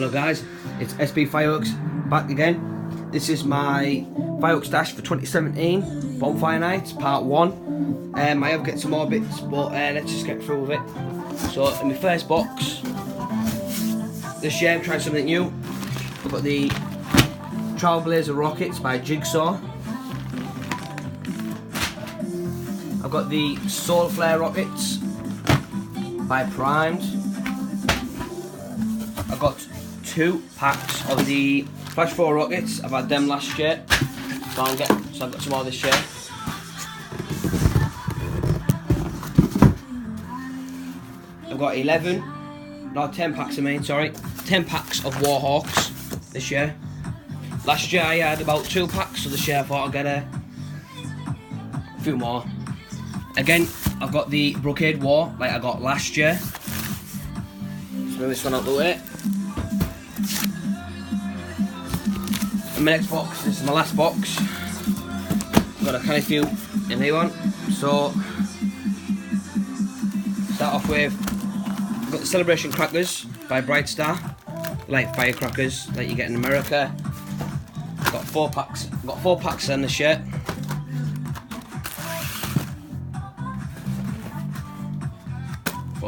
Hello guys, it's SP Fireworks back again. This is my fireworks stash for 2017 Bonfire Nights Part 1. I have got some more bits, but let's just get through with it. So in my first box, this year I'm trying something new. I've got the Trailblazer Rockets by Jigsaw. I've got the Solar Flare Rockets by Primed. I've got 2 packs of the Flash 4 Rockets. I've had them last year, so I've got some more this year. I've got 10 packs I mean, sorry. 10 packs of Warhawks this year. Last year I had about 2 packs, so this year I thought I'd get a few more. Again, I've got the Brocade War like I got last year. Let's move this one out the way. And my next box, this is my last box. I've got a kind of few in here one. So, start off with, I've got the Celebration Crackers by Bright Star. Like firecrackers, like you get in America. I've got 4 packs. I've got 4 packs in this year.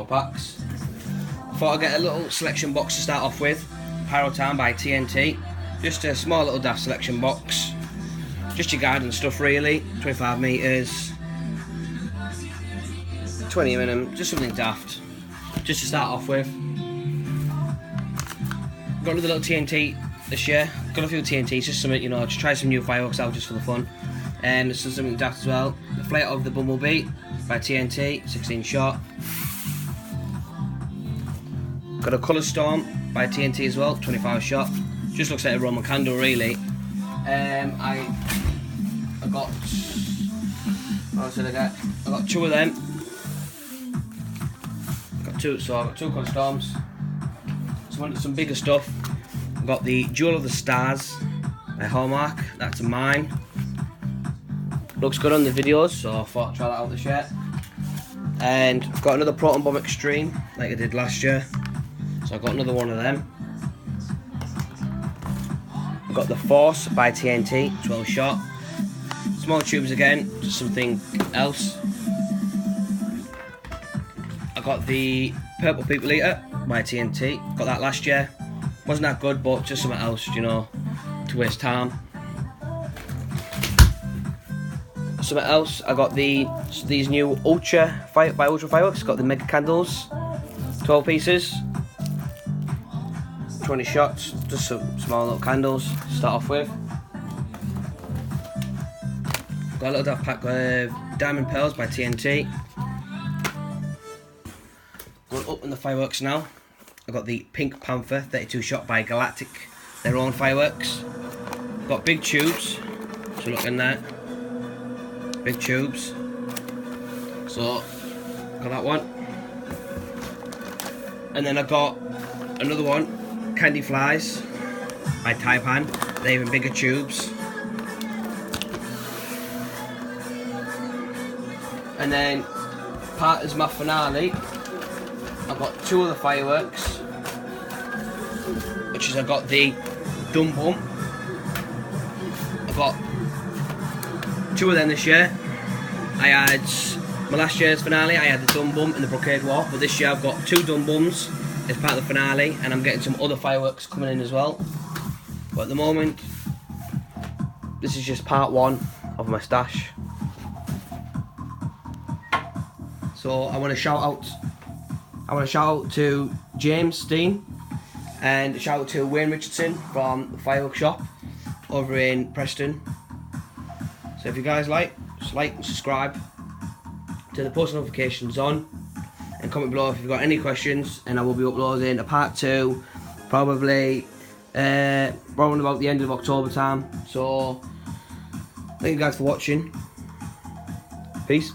Packs. I thought I'd get a little selection box to start off with. Pyro Time by TNT. Just a small little daft selection box. Just your garden stuff really. 25 metres. 20 minimum. Just something daft. Just to start off with. Got another little TNT this year. Got a few TNTs, just something, you know, just try some new fireworks out just for the fun. And this is something daft as well. The Flare of the Bumblebee by TNT, 16 shot. Got a Colour Storm by TNT as well, 25 shot. Just looks like a Roman candle really. I got, what else did I get? I got 2 of them. I got 2 Colour Storms. Some bigger stuff. I got the Jewel of the Stars by Hallmark. That's mine. Looks good on the videos, so I thought I'd try that out this year. And I've got another Proton Bomb Extreme like I did last year. So I've got another one of them. I've got the Force by TNT, 12 shot. Small tubes again, just something else. I got the Purple People Eater by TNT. Got that last year. Wasn't that good, but just something else, you know, to waste time. Something else, I got these new Ultra Fireworks. Got the Mega Candles, 12 pieces. 20 shots, just some small little candles to start off with. Got a little daft pack of Diamond Pearls by TNT. Going up in the fireworks now, I've got the Pink Panther 32 shot by Galactic, their own fireworks. Got big tubes, so look in there. Big tubes. So, got that one. And then I got another one. Candy Flies by Taipan. They're even bigger tubes. And then part is my finale. I've got 2 of the fireworks, which is I've got the Dum Bum. I've got 2 of them this year. I had my last year's finale. I had the Dum Bum and the Brocade War, but this year I've got 2 Dum Bums as part of the finale, and I'm getting some other fireworks coming in as well. But at the moment, this is just part 1 of my stash. So I want to shout out to James Steen, and shout out to Wayne Richardson from the fireworks shop over in Preston. So if you guys just like and subscribe, turn the post notifications on, and comment below if you've got any questions, and I will be uploading a part 2 probably around about the end of October time. So thank you guys for watching. Peace.